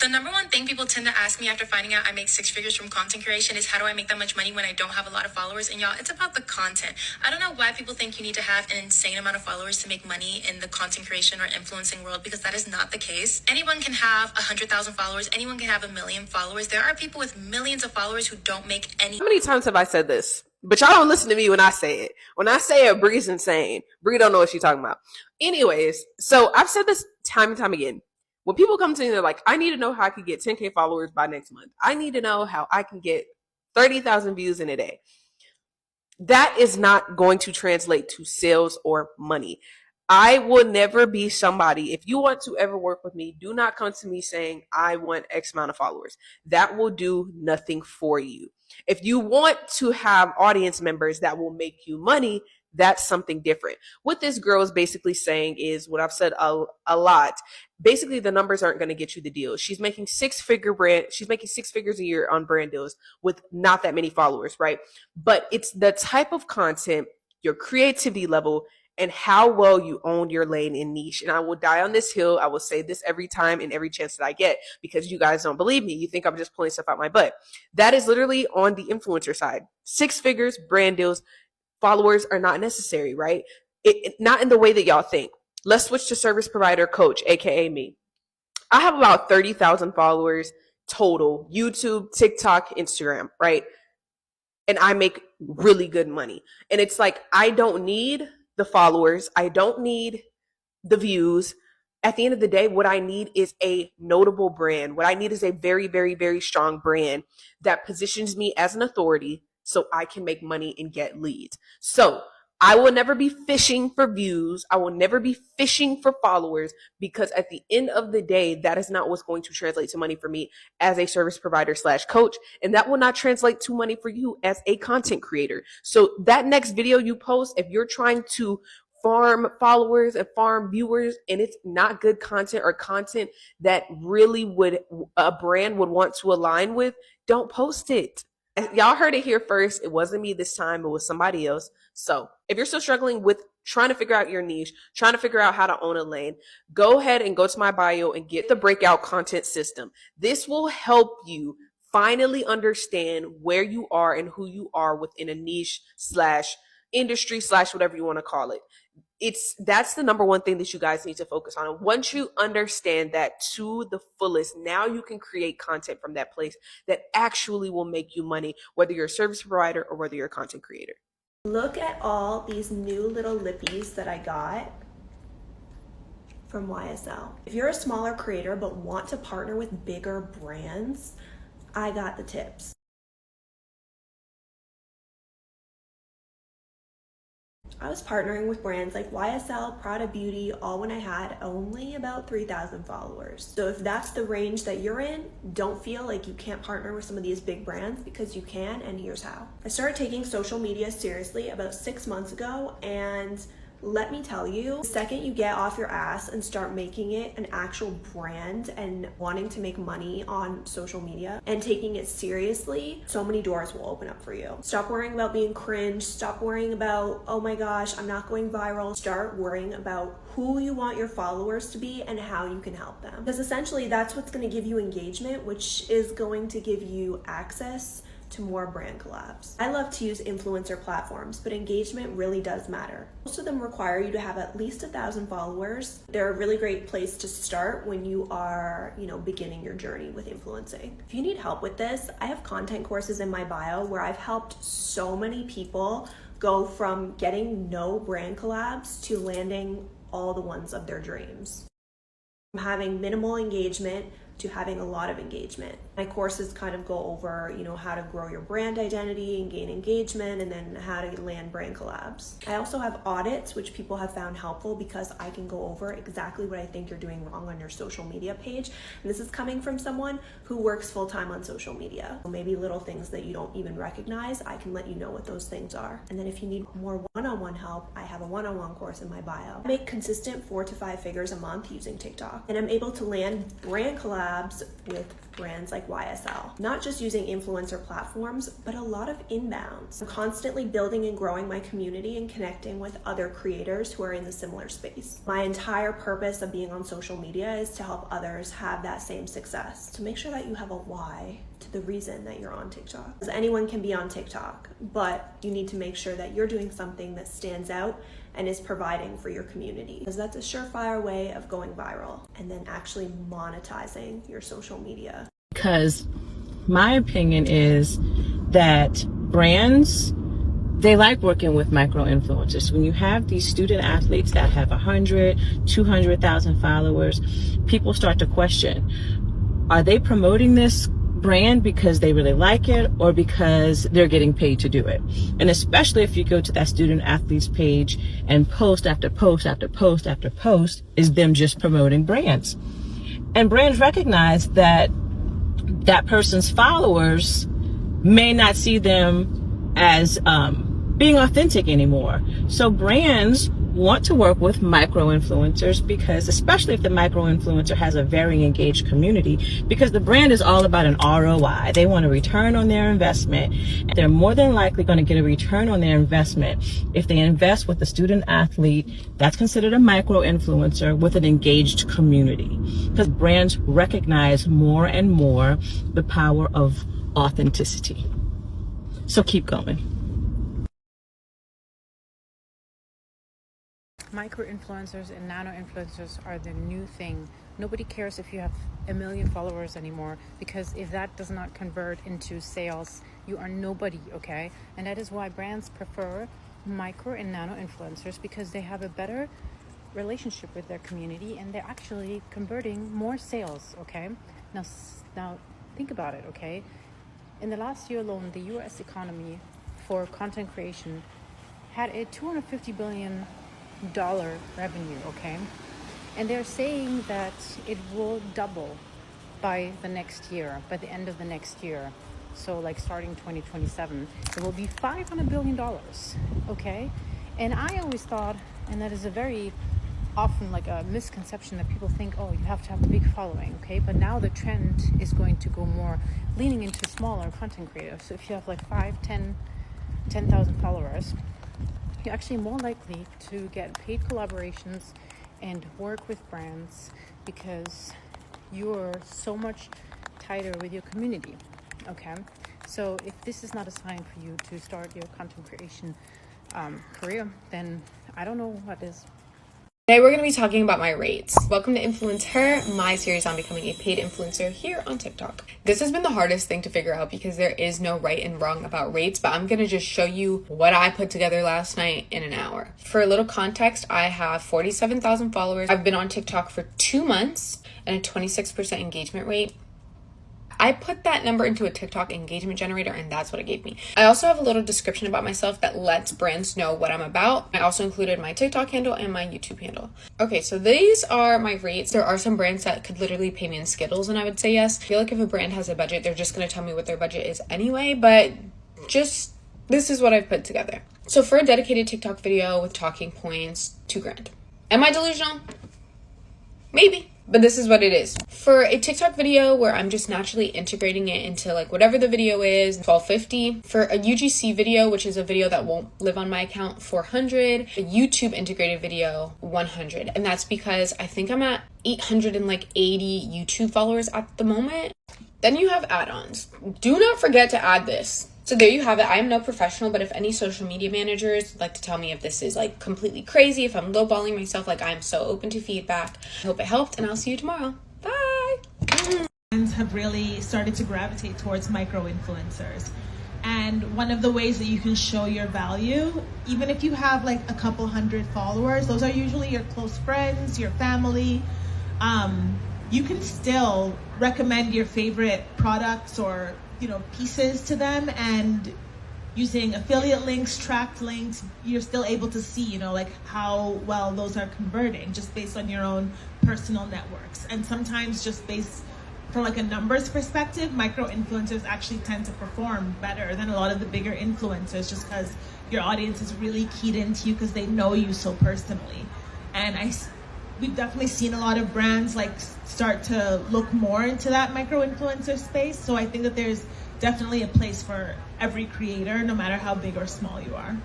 The number one thing people tend to ask me after finding out I make six figures from content creation is how do I make that much money when I don't have a lot of followers? And y'all, it's about the content. I don't know why people think you need to have an insane amount of followers to make money in the content creation or influencing world, because that is not the case. Anyone can have 100,000 followers. Anyone can have 1 million followers. There are people with millions of followers who don't make any. How many times have I said this? But y'all don't listen to me when I say it. When I say it, Bree's insane. Bree don't know what she's talking about. Anyways, so I've said this time and time again. When people come to me, they're like, I need to know how I can get 10K followers by next month. I need to know how I can get 30,000 views in a day. That is not going to translate to sales or money. I will never be somebody. If you want to ever work with me, do not come to me saying, I want X amount of followers. That will do nothing for you. If you want to have audience members that will make you money, that's something different. What this girl is basically saying is what I've said a lot. Basically, the numbers aren't going to get you the deal. She's making six figures a year on brand deals with not that many followers, right? But it's the type of content, your creativity level, and how well you own your lane and niche. And I will die on this hill. I will say this every time and every chance that I get, because you guys don't believe me. You think I'm just pulling stuff out my butt. That is literally on the influencer side. 6 figures, brand deals, followers are not necessary, right? Not in the way that y'all think. Let's switch to service provider coach, aka me. I have about 30,000 followers total, YouTube, TikTok, Instagram, right? And I make really good money. And it's like, I don't need the followers. I don't need the views. At the end of the day, what I need is a notable brand. What I need is a very, very, very strong brand that positions me as an authority so I can make money and get leads. So I will never be fishing for views. I will never be fishing for followers, because at the end of the day, that is not what's going to translate to money for me as a service provider / coach. And that will not translate to money for you as a content creator. So that next video you post, if you're trying to farm followers and farm viewers and it's not good content or content that really a brand would want to align with, don't post it. Y'all heard it here first. It wasn't me this time. It was somebody else. So if you're still struggling with trying to figure out your niche, trying to figure out how to own a lane, go ahead and go to my bio and get the breakout content system. This will help you finally understand where you are and who you are within a niche / industry / whatever you want to call it. That's the number one thing that you guys need to focus on. And once you understand that to the fullest, now you can create content from that place that actually will make you money, whether you're a service provider or whether you're a content creator. Look at all these new little lippies that I got from YSL. If you're a smaller creator but want to partner with bigger brands, I got the tips. I was partnering with brands like YSL, Prada Beauty, all when I had only about 3,000 followers. So if that's the range that you're in, don't feel like you can't partner with some of these big brands, because you can, and here's how. I started taking social media seriously about 6 months ago, and let me tell you, the second you get off your ass and start making it an actual brand and wanting to make money on social media and taking it seriously, so many doors will open up for you. Stop worrying about being cringe. Stop worrying about, oh my gosh, I'm not going viral. Start worrying about who you want your followers to be and how you can help them. Because essentially that's what's going to give you engagement, which is going to give you access to more brand collabs. I love to use influencer platforms, but engagement really does matter. Most of them require you to have at least 1,000 followers. They're a really great place to start when you are, beginning your journey with influencing. If you need help with this, I have content courses in my bio where I've helped so many people go from getting no brand collabs to landing all the ones of their dreams. From having minimal engagement to having a lot of engagement. My courses kind of go over, how to grow your brand identity and gain engagement, and then how to land brand collabs. I also have audits, which people have found helpful because I can go over exactly what I think you're doing wrong on your social media page. And this is coming from someone who works full-time on social media. So maybe little things that you don't even recognize, I can let you know what those things are. And then if you need more one-on-one help, I have a one-on-one course in my bio. I make consistent 4 to 5 figures a month using TikTok, and I'm able to land brand collabs collabs with brands like YSL. Not just using influencer platforms, but a lot of inbounds. I'm constantly building and growing my community and connecting with other creators who are in the similar space. My entire purpose of being on social media is to help others have that same success. To make sure that you have a why to the reason that you're on TikTok. Because anyone can be on TikTok, but you need to make sure that you're doing something that stands out and is providing for your community. Because that's a surefire way of going viral and then actually monetizing your social media. Because my opinion is that brands, they like working with micro influencers. When you have these student athletes that have 100, 200,000 followers, people start to question, are they promoting this brand because they really like it or because they're getting paid to do it? And especially if you go to that student athletes page and post after post after post after post is them just promoting brands. And brands recognize that that person's followers may not see them as being authentic anymore. So brands want to work with micro influencers because, especially if the micro influencer has a very engaged community, because the brand is all about an ROI. They want a return on their investment. They're more than likely going to get a return on their investment if they invest with a student athlete that's considered a micro influencer with an engaged community, because brands recognize more and more the power of authenticity. So keep going. Micro influencers and nano influencers are the new thing. Nobody cares if you have 1 million followers anymore, because if that does not convert into sales, you are nobody, okay? And that is why brands prefer micro and nano influencers, because they have a better relationship with their community and they're actually converting more sales, okay? Now think about it, okay? In the last year alone, the US economy for content creation had a $250 billion revenue, okay? And they're saying that it will double by the next year, by the end of the next year. So like starting 2027, it will be $500 billion, okay? And I always thought, and that is a very often like a misconception that people think, oh, you have to have a big following, okay? But now the trend is going to go more leaning into smaller content creators. So if you have like 10,000 followers, you're actually more likely to get paid collaborations and work with brands because you're so much tighter with your community, okay? So if this is not a sign for you to start your content creation career, then I don't know what is. Today we're going to be talking about my rates. Welcome to Influence Her, my series on becoming a paid influencer here on TikTok. This has been the hardest thing to figure out because there is no right and wrong about rates, but I'm going to just show you what I put together last night in an hour. For a little context, I have 47,000 followers. I've been on TikTok for 2 months and a 26% engagement rate. I put that number into a TikTok engagement generator and that's what it gave me. I also have a little description about myself that lets brands know what I'm about. I also included my TikTok handle and my YouTube handle. Okay, so these are my rates. There are some brands that could literally pay me in Skittles and I would say yes. I feel like if a brand has a budget, they're just going to tell me what their budget is anyway, but just this is what I've put together. So for a dedicated TikTok video with talking points, $2,000. Am I delusional? Maybe. But this is what it is. For a TikTok video where I'm just naturally integrating it into like whatever the video is, $12.50. For a UGC video, which is a video that won't live on my account, $400. A YouTube integrated video, $100. And that's because I think I'm at 880 YouTube followers at the moment. Then you have add-ons. Do not forget to add this. So there you have it. I am no professional, but if any social media managers would like to tell me if this is like completely crazy, if I'm lowballing myself, like I'm so open to feedback. I hope it helped and I'll see you tomorrow. Bye. Brands have really started to gravitate towards micro influencers. And one of the ways that you can show your value, even if you have like a couple hundred followers, those are usually your close friends, your family. You can still recommend your favorite products or pieces to them, and using affiliate links, tracked links, you're still able to see, like how well those are converting just based on your own personal networks. And sometimes just based from like a numbers perspective, micro influencers actually tend to perform better than a lot of the bigger influencers just because your audience is really keyed into you because they know you so personally. And we've definitely seen a lot of brands like start to look more into that micro influencer space. So I think that there's definitely a place for every creator, no matter how big or small you are.